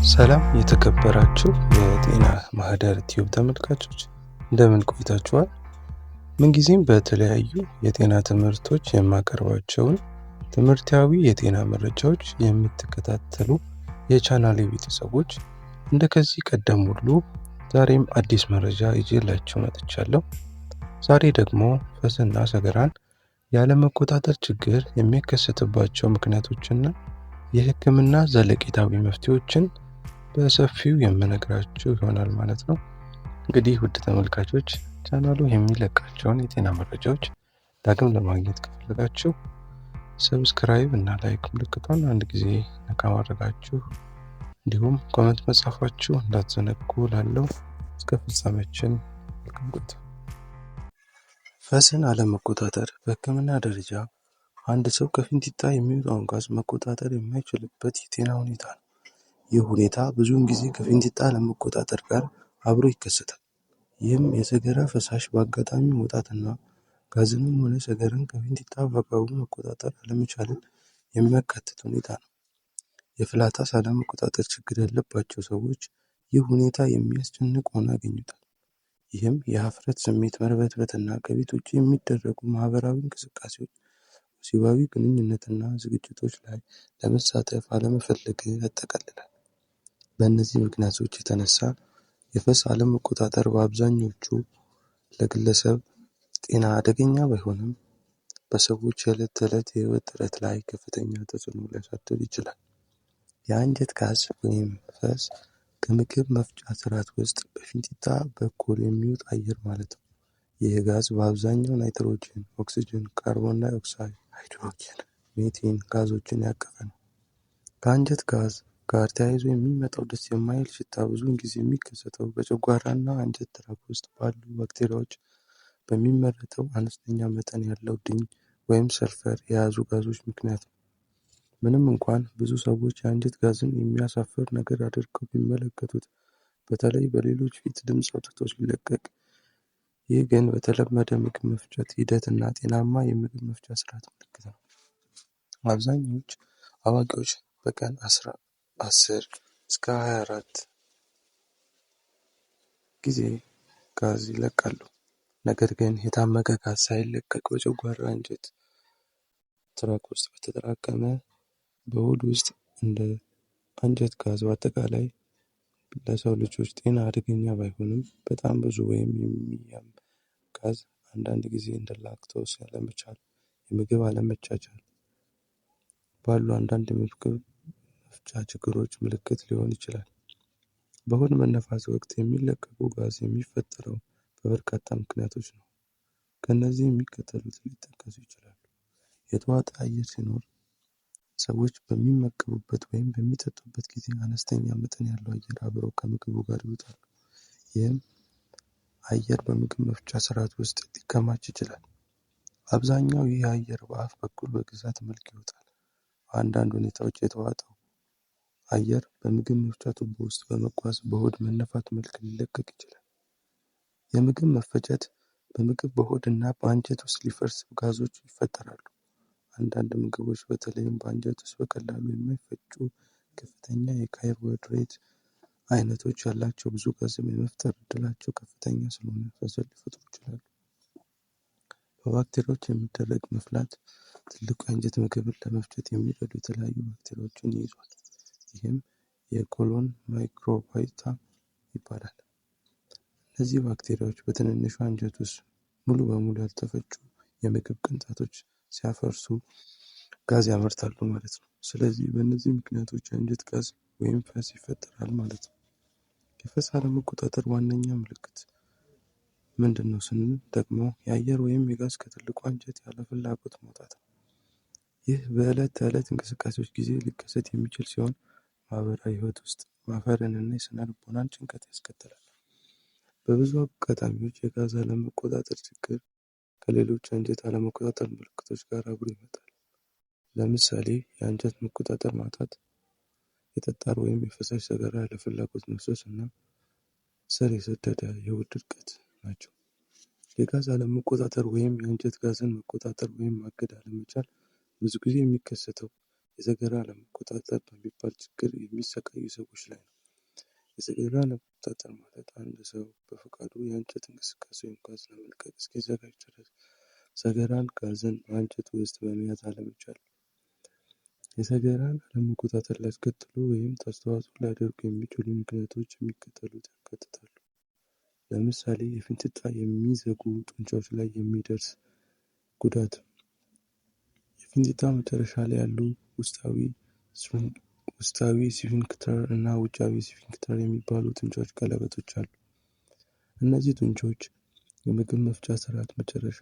ሰላም የተከበራችሁ የጤና ማህደር ቲዩብ ተመልካቾች እንደምን ቆይታችኋል? ምንጊዜም በተለያዩ የጤና ትምህርቶች የማቀርባቸውን ትምህርታዊ የጤና መረጃዎች የምትከታተሉ የቻናሌ ቤተሰቦች እንደከዚህ ቀደም ሁሉ ዛሬም አዲስ መረጃ ይዤላችሁ መጥቻለሁ። ዛሬ ደግሞ ፈስና ሰገራን ያለመቆጣጠር ችግር የሚከሰትባቸው ምክንያቶችና የህክምና ዘለቄታዊ መፍትሄዎችን በሰፊው የምነግራችሁ ይሆናል ማለት ነው። እንግዲህ ውድ ተመልካቾች ቻናሉ የሚለቃቸውን የጤና መረጃዎች ዳግም ለማግኘት ከፈለጋችሁ ሰብስክራይብ እና ላይክ ምልክቷን አንድ ጊዜ ነካ ማድረጋችሁ እንዲሁም ኮሜንት መጻፋችሁ እንዳትዘነጉ ላለው እስከ ፍጻሜያችን ልቀቁት። ፈስን አለመቆጣጠር በህክምና ደረጃ አንድ ሰው ከፊንጢጣ የሚወጣውን ጋዝ መቆጣጠር የማይችልበት የጤና ሁኔታ ነው። ይህ ሁኔታ ብዙውን ጊዜ ከፊንጢጣ አለመቆጣጠር ጋር አብሮ ይከሰታል። ይህም የሰገራ ፈሳሽ በአጋጣሚ መውጣትና ጋዝንም ሆነ ሰገራን ከፊንጢጣ በአግባቡ መቆጣጠር አለመቻልን የሚያካትት ሁኔታ ነው። የፍላታስ አለመቆጣጠር ችግር ያለባቸው ሰዎች ይህ ሁኔታ የሚያስጨንቅ ሆኖ ያገኙታል። ይህም የሀፍረት ስሜት መርበትበትና ከቤት ውጭ የሚደረጉ ማህበራዊ እንቅስቃሴዎች፣ ወሲባዊ ግንኙነትና ዝግጅቶች ላይ ለመሳተፍ አለመፈለግ ያጠቃልላል። በእነዚህ ምክንያቶች የተነሳ የፈስ አለመቆጣጠር በአብዛኞቹ ለግለሰብ ጤና አደገኛ ባይሆንም በሰዎች የዕለት ተዕለት የህይወት ጥረት ላይ ከፍተኛ ተጽዕኖ ሊያሳድር ይችላል። የአንጀት ጋዝ ወይም ፈስ ከምግብ መፍጫ ስርዓት ውስጥ በፊንጢጣ በኩል የሚወጣ አየር ማለት ነው። ይህ ጋዝ በአብዛኛው ናይትሮጅን፣ ኦክስጅን፣ ካርቦን ዳይ ኦክሳይድ፣ ሃይድሮጅን፣ ሜቴን ጋዞችን ያቀፈ ነው። ከአንጀት ጋዝ ጋር ተያይዞ የሚመጣው ደስ የማይል ሽታ ብዙውን ጊዜ የሚከሰተው በጨጓራና አንጀት ትራክ ውስጥ ባሉ ባክቴሪያዎች በሚመረተው አነስተኛ መጠን ያለው ድኝ ወይም ሰልፈር የያዙ ጋዞች ምክንያት ነው። ምንም እንኳን ብዙ ሰዎች የአንጀት ጋዝን የሚያሳፍር ነገር አድርገው ቢመለከቱት፣ በተለይ በሌሎች ፊት ድምፅ አውጥቶ ሲለቀቅ፣ ይህ ግን በተለመደ ምግብ መፍጨት ሂደት እና ጤናማ የምግብ መፍጫ ስርዓት ምልክት ነው። አብዛኞቹ አዋቂዎች በቀን 10 እስከ 24 ጊዜ ጋዝ ይለቃሉ። ነገር ግን የታመቀ ጋዝ ሳይለቀቅ በጨጓራ አንጀት ትራክ ውስጥ በተጠራቀመ በሆድ ውስጥ እንደ አንጀት ጋዝ በአጠቃላይ ለሰው ልጆች ጤና አደገኛ ባይሆንም በጣም ብዙ ወይም የሚያም ጋዝ አንዳንድ ጊዜ እንደ ላክቶስ ያለመቻል፣ የምግብ አለመቻቻል ባሉ አንዳንድ የምግብ መፍጫ ችግሮች ምልክት ሊሆን ይችላል። በሆድ መነፋት ወቅት የሚለቀቁ ጋዝ የሚፈጠረው በበርካታ ምክንያቶች ነው። ከእነዚህ የሚከተሉት ሊጠቀሱ ይችላሉ። የተዋጠ አየር ሲኖር፣ ሰዎች በሚመገቡበት ወይም በሚጠጡበት ጊዜ አነስተኛ መጠን ያለው አየር አብረው ከምግቡ ጋር ይወጣሉ። ይህም አየር በምግብ መፍጫ ስርዓት ውስጥ ሊከማች ይችላል። አብዛኛው ይህ አየር በአፍ በኩል በግዛት መልክ ይወጣል። በአንዳንድ ሁኔታዎች የተዋጠው አየር በምግብ መፍጫ ቱቦ ውስጥ በመጓዝ በሆድ መነፋት መልክ ሊለቀቅ ይችላል። የምግብ መፈጨት በምግብ በሆድ እና በአንጀት ውስጥ ሊፈርስ ጋዞች ይፈጠራሉ። አንዳንድ ምግቦች በተለይም በአንጀት ውስጥ በቀላሉ የማይፈጩ ከፍተኛ የካርቦሃይድሬት አይነቶች ያላቸው ብዙ ጋዝም የመፍጠር እድላቸው ከፍተኛ ስለሆነ ፈስን ሊፈጥሩ ይችላሉ። በባክቴሪያዎች የሚደረግ መፍላት ትልቁ የአንጀት ምግብን ለመፍጨት የሚረዱ የተለያዩ ባክቴሪያዎችን ይይዛል። ይህም የኮሎን ማይክሮባይታ ይባላል። እነዚህ ባክቴሪያዎች በትንንሹ አንጀት ውስጥ ሙሉ በሙሉ ያልተፈጩ የምግብ ቅንጣቶች ሲያፈርሱ ጋዝ ያመርታሉ ማለት ነው። ስለዚህ በእነዚህ ምክንያቶች የአንጀት ጋዝ ወይም ፈስ ይፈጠራል ማለት ነው። የፈስ አለመቆጣጠር ዋነኛ ምልክት ምንድን ነው ስንል ደግሞ የአየር ወይም የጋዝ ከትልቁ አንጀት ያለ ፍላጎት መውጣት ነው። ይህ በዕለት ተዕለት እንቅስቃሴዎች ጊዜ ሊከሰት የሚችል ሲሆን ማህበራዊ ህይወት ውስጥ ማፈርንና የስነ ልቦናን ጭንቀት ያስከትላል። በብዙ አጋጣሚዎች የጋዝ አለመቆጣጠር ችግር ከሌሎች የአንጀት አለመቆጣጠር ምልክቶች ጋር አብሮ ይመጣል። ለምሳሌ የአንጀት መቆጣጠር ማጣት፣ የጠጣር ወይም የፈሳሽ ሰገራ ያለፍላጎት መፍሰስ እና ስር የሰደደ የሆድ ድርቀት ናቸው። የጋዝ አለመቆጣጠር ወይም የአንጀት ጋዝን መቆጣጠር ወይም ማገድ አለመቻል ብዙ ጊዜ የሚከሰተው የሰገራ አለመቆጣጠር በሚባል ችግር የሚሰቃዩ ሰዎች ላይ ነው። የሰገራ ለመቆጣጠር ማለት አንድ ሰው በፈቃዱ የአንጀት እንቅስቃሴ ወይም ጋዝ ለመልቀቅ እስኪዘጋጅ ድረስ ሰገራን ጋዝን በአንጀቱ ውስጥ በመያዝ አለመቻል። የሰገራን አለመቆጣጠር ሊያስከትሉ ወይም አስተዋጽኦ ሊያደርጉ የሚችሉ ምክንያቶች የሚከተሉት ያካትታሉ። ለምሳሌ የፊንጢጣ የሚዘጉ ጡንቻዎች ላይ የሚደርስ ጉዳት። የፊንጢጣ መጨረሻ ላይ ያሉ ውስጣዊ ስፊንክተር እና ውጫዊ ስፊንክተር የሚባሉ ጡንቻዎች ቀለበቶች አሉ። እነዚህ ጡንቻዎች የምግብ መፍጫ ስርዓት መጨረሻ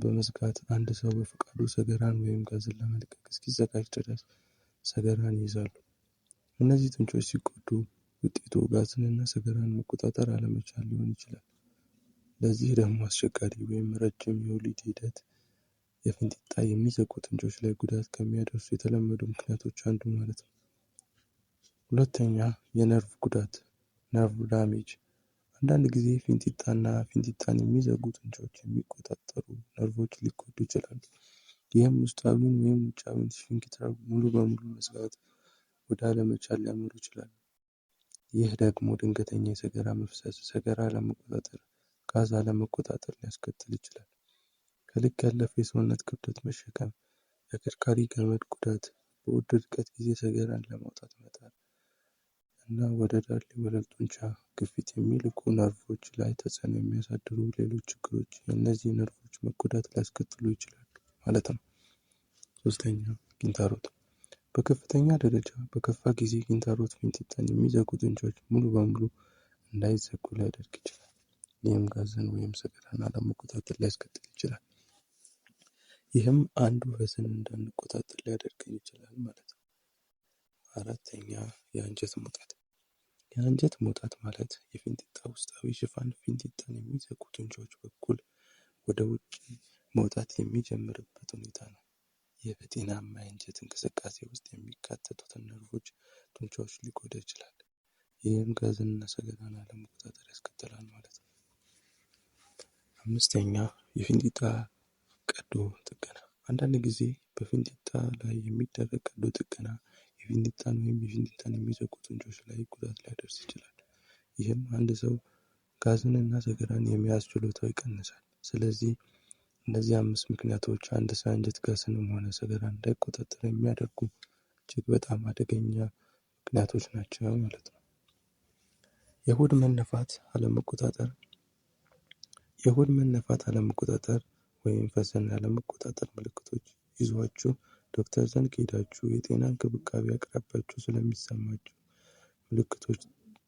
በመዝጋት አንድ ሰው በፈቃዱ ሰገራን ወይም ጋዝን ለመልቀቅ እስኪዘጋጅ ድረስ ሰገራን ይይዛሉ። እነዚህ ጡንቻዎች ሲጎዱ ውጤቱ ጋዝንና ሰገራን መቆጣጠር አለመቻል ሊሆን ይችላል። ለዚህ ደግሞ አስቸጋሪ ወይም ረጅም የወሊድ ሂደት የፊንጢጣ የሚዘጉ ጡንቻዎች ላይ ጉዳት ከሚያደርሱ የተለመዱ ምክንያቶች አንዱ ማለት ነው። ሁለተኛ፣ የነርቭ ጉዳት ነርቭ ዳሜጅ። አንዳንድ ጊዜ ፊንጢጣና ፊንጢጣን የሚዘጉ ጡንቻዎች የሚቆጣጠሩ ነርቮች ሊጎዱ ይችላሉ። ይህም ውስጣዊውን ወይም ውጫዊውን ስፊንክተር ሙሉ በሙሉ መዝጋት ወደ አለመቻል ሊያመሩ ይችላሉ። ይህ ደግሞ ድንገተኛ የሰገራ መፍሰስ፣ ሰገራ አለመቆጣጠር፣ ጋዝ አለመቆጣጠር ሊያስከትል ይችላል። ከልክ ያለፈ የሰውነት ክብደት መሸከም፣ የአከርካሪ ገመድ ጉዳት፣ በሆድ ድርቀት ጊዜ ሰገራን ለማውጣት መጣር እና ወደ ዳሌ ወለል ጡንቻ ግፊት የሚልኩ ነርቮች ላይ ተጽዕኖ የሚያሳድሩ ሌሎች ችግሮች የእነዚህ ነርቮች መጎዳት ሊያስከትሉ ይችላሉ ማለት ነው። ሶስተኛ፣ ኪንታሮት። በከፍተኛ ደረጃ በከፋ ጊዜ ኪንታሮት ፊንጢጣን የሚዘጉ ጡንቻዎች ሙሉ በሙሉ እንዳይዘጉ ሊያደርግ ይችላል። ይህም ጋዝን ወይም ሰገራን አለመቆጣጠር ሊያስከትል ይችላል። ይህም አንዱ ፈስን እንዳንቆጣጠር ሊያደርገን ይችላል ማለት ነው። አራተኛ፣ የአንጀት መውጣት። የአንጀት መውጣት ማለት የፊንጢጣ ውስጣዊ ሽፋን ፊንጢጣን የሚዘጉ ጡንቻዎች በኩል ወደ ውጭ መውጣት የሚጀምርበት ሁኔታ ነው። ይህ በጤናማ የአንጀት እንቅስቃሴ ውስጥ የሚካተቱትን ነርቮች ጡንቻዎች ሊጎዳ ይችላል። ይህም ጋዝንና ሰገራን አለመቆጣጠር ያስከትላል ማለት ነው። አምስተኛ፣ የፊንጢጣ ቀዶ ጥገና። አንዳንድ ጊዜ በፊንጢጣ ላይ የሚደረግ ቀዶ ጥገና የፊንጢጣን ወይም የፊንጢጣን የሚዘጉ ጡንቻዎች ላይ ጉዳት ሊያደርስ ይችላል። ይህም አንድ ሰው ጋዝንና ሰገራን የመያዝ ችሎታው ይቀንሳል። ስለዚህ እነዚህ 5 ምክንያቶች አንድ ሰው የአንጀት ጋዝንም ሆነ ሰገራን እንዳይቆጣጠር የሚያደርጉ እጅግ በጣም አደገኛ ምክንያቶች ናቸው ማለት ነው። የሆድ መነፋት አለመቆጣጠር። የሆድ መነፋት አለመቆጣጠር ወይም ፈስን ያለመቆጣጠር ምልክቶች ይዟችሁ ዶክተር ዘንድ ከሄዳችሁ የጤና እንክብካቤ አቅራቢያችሁ ስለሚሰማችሁ ምልክቶች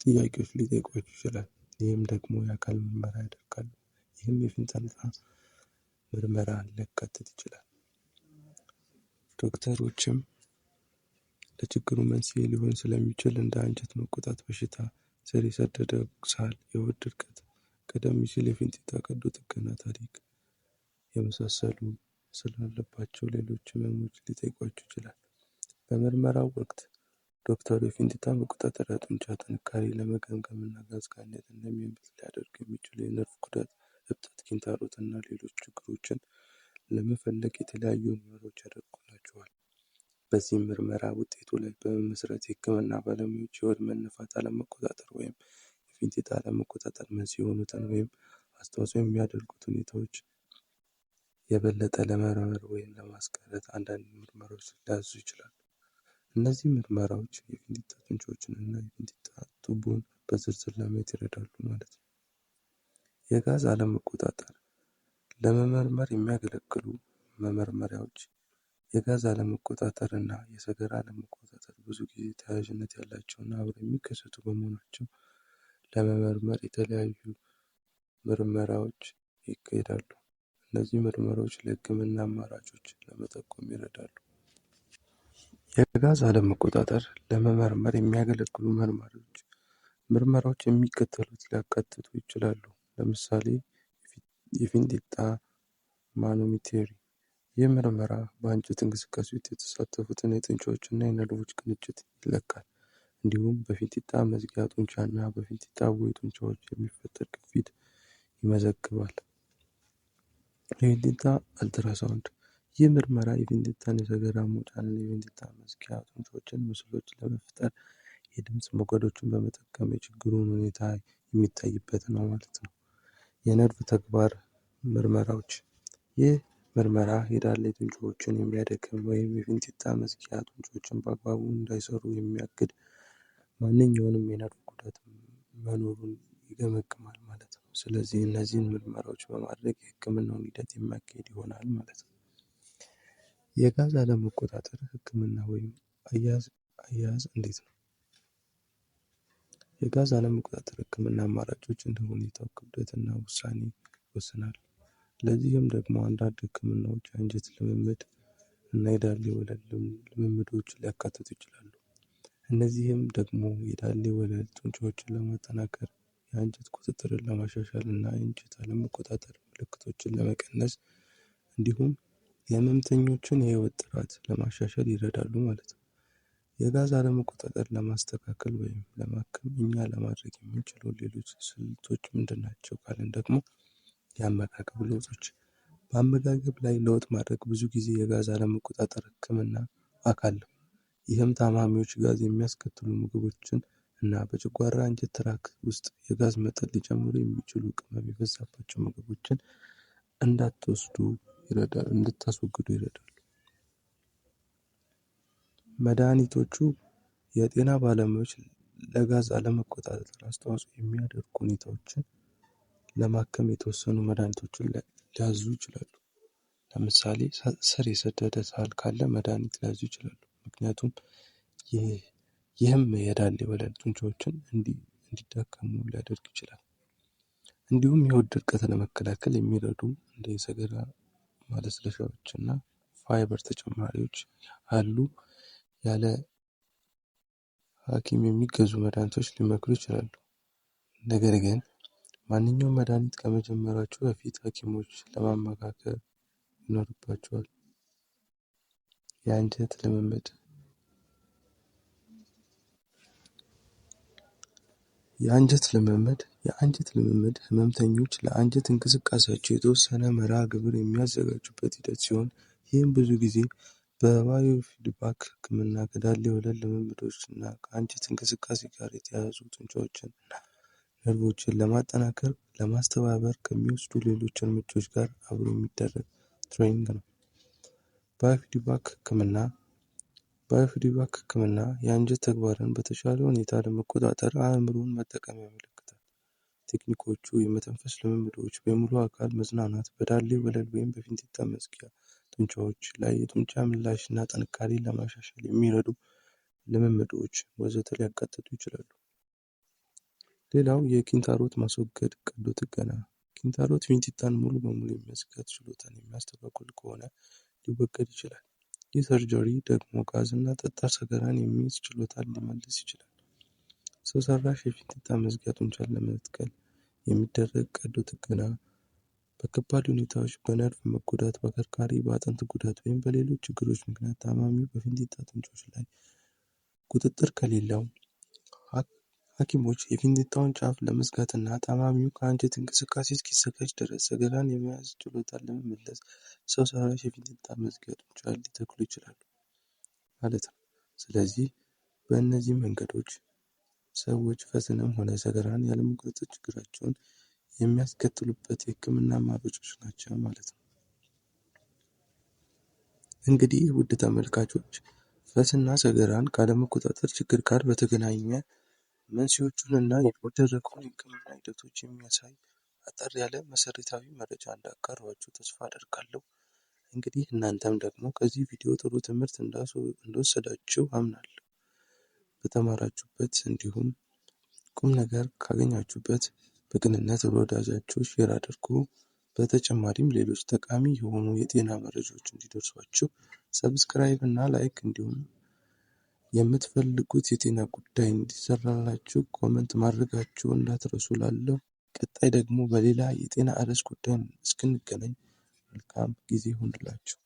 ጥያቄዎች ሊጠይቋችሁ ይችላል። ይህም ደግሞ የአካል ምርመራ ያደርጋሉ። ይህም የፊንጢጣ ምርመራን ሊያካትት ይችላል። ዶክተሮችም ለችግሩ መንስኤ ሊሆን ስለሚችል እንደ አንጀት መቆጣት በሽታ፣ ስር የሰደደ ሳል፣ የሆድ ድርቀት፣ ቀደም ሲል የፊንጢጣ ቀዶ ጥገና ታሪክ የመሳሰሉ ስላለባቸው ሌሎች ህመሞች ሊጠይቋችሁ ይችላል። በምርመራው ወቅት ዶክተሩ የፊንጢጣ መቆጣጠሪያ ጡንቻ ጥንካሬ ለመገምገም እና ጋዝ ካይነት እንደሚያመጥ ሊያደርግ የሚችሉ የነርቭ ጉዳት፣ እብጠት፣ ኪንታሮት እና ሌሎች ችግሮችን ለመፈለግ የተለያዩ ምርመራዎች ያደርጉላችኋል። በዚህም ምርመራ ውጤቱ ላይ በመመስረት የህክምና ባለሙያዎች የሆድ መነፋት አለመቆጣጠር ወይም የፊንጢጣ አለመቆጣጠር መንስኤ የሆኑትን ወይም አስተዋጽኦ የሚያደርጉት ሁኔታዎች የበለጠ ለመመርመር ወይም ለማስቀረት አንዳንድ ምርመራዎች ሊያዙ ይችላሉ። እነዚህ ምርመራዎች የፊንጢጣ ጡንቻዎችን እና የፊንጢጣ ቱቦን በዝርዝር ለማየት ይረዳሉ ማለት ነው። የጋዝ አለመቆጣጠር ለመመርመር የሚያገለግሉ መመርመሪያዎች የጋዝ አለመቆጣጠር እና የሰገራ አለመቆጣጠር ብዙ ጊዜ ተያያዥነት ያላቸው እና አብረው የሚከሰቱ በመሆናቸው ለመመርመር የተለያዩ ምርመራዎች ይካሄዳሉ። እነዚህ ምርመራዎች ለህክምና አማራጮች ለመጠቆም ይረዳሉ። የጋዝ አለመቆጣጠር ለመመርመር የሚያገለግሉ ምርመራዎች የሚከተሉት ሊያካትቱ ይችላሉ። ለምሳሌ የፊንጢጣ ማኖሜትሪ። ይህ ምርመራ በአንጀት እንቅስቃሴ ውስጥ የተሳተፉትን የጡንቻዎች እና የነርቮች ቅንጅት ይለካል። እንዲሁም በፊንጢጣ መዝጊያ ጡንቻ እና በፊንጢጣ ቦይ ጡንቻዎች የሚፈጠር ግፊት ይመዘግባል። የፊንጢጣ አልትራሳውንድ። ይህ ምርመራ የፊንጢጣን የሰገራ መውጫን እና የፊንጢጣ መዝጊያ ጡንቻዎችን ምስሎች ለመፍጠር የድምፅ ሞገዶችን በመጠቀም የችግሩን ሁኔታ የሚታይበት ነው ማለት ነው። የነርቭ ተግባር ምርመራዎች። ይህ ምርመራ የዳሌ ጡንቻዎችን የሚያደክም ወይም የፊንጢጣ መዝጊያ ጡንቻዎችን በአግባቡ እንዳይሰሩ የሚያግድ ማንኛውንም የነርቭ ጉዳት መኖሩን ይገመግማል ማለት ነው። ስለዚህ እነዚህን ምርመራዎች በማድረግ የህክምናውን ሂደት የሚያካሂድ ይሆናል ማለት ነው። የጋዝ አለመቆጣጠር ህክምና ወይም አያያዝ እንዴት ነው? የጋዝ አለመቆጣጠር ህክምና አማራጮች እንደ ሁኔታው ክብደትና ውሳኔ ይወስናል። ለዚህም ደግሞ አንዳንድ ህክምናዎች የአንጀት ልምምድ እና የዳሌ ወለል ልምምዶች ሊያካትቱ ይችላሉ። እነዚህም ደግሞ የዳሌ ወለል ጡንቻዎችን ለማጠናከር፣ የአንጀት ቁጥጥርን ለማሻሻል እና የአንጀት አለመቆጣጠር ምልክቶችን ለመቀነስ እንዲሁም የህመምተኞችን የህይወት ጥራት ለማሻሻል ይረዳሉ ማለት ነው። የጋዝ አለመቆጣጠር ለማስተካከል ወይም ለማከም እኛ ለማድረግ የምንችለው ሌሎች ስልቶች ምንድን ናቸው ካልን ደግሞ የአመጋገብ ለውጦች። በአመጋገብ ላይ ለውጥ ማድረግ ብዙ ጊዜ የጋዝ አለመቆጣጠር ህክምና አካል ነው። ይህም ታማሚዎች ጋዝ የሚያስከትሉ ምግቦችን እና በጨጓራ አንጀት ትራክት ውስጥ የጋዝ መጠን ሊጨምሩ የሚችሉ ቅመም የበዛባቸው ምግቦችን እንድታስወግዱ ይረዳሉ። መድኃኒቶቹ የጤና ባለሙያዎች ለጋዝ አለመቆጣጠር አስተዋጽኦ የሚያደርጉ ሁኔታዎችን ለማከም የተወሰኑ መድኃኒቶችን ሊያዙ ይችላሉ። ለምሳሌ ስር የሰደደ ሳል ካለ መድኃኒት ሊያዙ ይችላሉ። ምክንያቱም ይህም የዳሌ ወለል ጡንቻዎችን እንዲዳከሙ ሊያደርግ ይችላል። እንዲሁም የሆድ ድርቀት ለመከላከል የሚረዱ እንደ የሰገራ ማለስለሻዎች እና ፋይበር ተጨማሪዎች አሉ። ያለ ሐኪም የሚገዙ መድኃኒቶች ሊመክሩ ይችላሉ። ነገር ግን ማንኛውም መድኃኒት ከመጀመራችሁ በፊት ሐኪሞች ለማማከር ይኖርባቸዋል። የአንጀት ልምምድ የአንጀት ልምምድ ህመምተኞች ለአንጀት እንቅስቃሴያቸው የተወሰነ መርሃ ግብር የሚያዘጋጁበት ሂደት ሲሆን ይህም ብዙ ጊዜ በባዮፊድባክ ህክምና ከዳሌ ወለል ልምምዶች እና ከአንጀት እንቅስቃሴ ጋር የተያያዙ ጡንቻዎችን እና ነርቮችን ለማጠናከር ለማስተባበር ከሚወስዱ ሌሎች እርምጃዎች ጋር አብሮ የሚደረግ ትሬኒንግ ነው። ባዮፊድባክ ህክምና የአንጀት ተግባርን በተሻለ ሁኔታ ለመቆጣጠር አእምሮን መጠቀም ያመለክታል። ቴክኒኮቹ የመተንፈስ ልምምዶች፣ በሙሉ አካል መዝናናት፣ በዳሌ ወለል ወይም በፊንጢጣ መዝጊያ ጡንቻዎች ላይ የጡንቻ ምላሽ እና ጥንካሬን ለማሻሻል የሚረዱ ልምምዶች ወዘተ ሊያካትቱ ይችላሉ። ሌላው የኪንታሮት ማስወገድ ቀዶ ጥገና። ኪንታሮት ፊንጢጣን ሙሉ በሙሉ የመዝጋት ችሎታን የሚያስተጓጉል ከሆነ ሊወገድ ይችላል። ይህ ሰርጀሪ ደግሞ ጋዝ እና ጠጣር ሰገራን የሚይዝ ችሎታን ሊመልስ ይችላል። ሰው ሰራሽ የፊንጢጣ መዝጊያ ጡንቻን ለመትከል የሚደረግ ቀዶ ጥገና በከባድ ሁኔታዎች፣ በነርቭ መጎዳት፣ በአከርካሪ፣ በአጥንት ጉዳት ወይም በሌሎች ችግሮች ምክንያት ታማሚው በፊንጢጣ ጡንቻዎች ላይ ቁጥጥር ከሌለው ሐኪሞች የፊንጢጣውን ጫፍ ለመዝጋትና ታማሚው ከአንጀት እንቅስቃሴ እስኪዘጋጅ ድረስ ሰገራን የመያዝ ችሎታን ለመመለስ ሰው ሰራሽ የፊንጢጣ መዝጊያ ጡንቻን ሊተክሉ ይችላሉ ማለት ነው። ስለዚህ በእነዚህ መንገዶች ሰዎች ፈስንም ሆነ ሰገራን ያለመቆጣጠር ችግራቸውን የሚያስከትሉበት የህክምና አማራጮች ናቸው ማለት ነው። እንግዲህ ውድ ተመልካቾች ፈስና ሰገራን ካለመቆጣጠር ችግር ጋር በተገናኘ መንስኤዎቹንና የሚደረገውን የህክምና ሂደቶች የሚያሳይ አጠር ያለ መሰረታዊ መረጃ እንዳጋራኋችሁ ተስፋ አደርጋለሁ። እንግዲህ እናንተም ደግሞ ከዚህ ቪዲዮ ጥሩ ትምህርት እንደወሰዳችሁ አምናለሁ። በተማራችሁበት እንዲሁም ቁም ነገር ካገኛችሁበት በቅንነት ለወዳጃችሁ ሼር አድርጉ። በተጨማሪም ሌሎች ጠቃሚ የሆኑ የጤና መረጃዎች እንዲደርሷችሁ ሰብስክራይብ እና ላይክ እንዲሁም የምትፈልጉት የጤና ጉዳይ እንዲሰራላችሁ ኮመንት ማድረጋችሁን እንዳትረሱ እላለሁ። ቀጣይ ደግሞ በሌላ የጤና ርዕስ ጉዳይ እስክንገናኝ መልካም ጊዜ ይሁንላችሁ።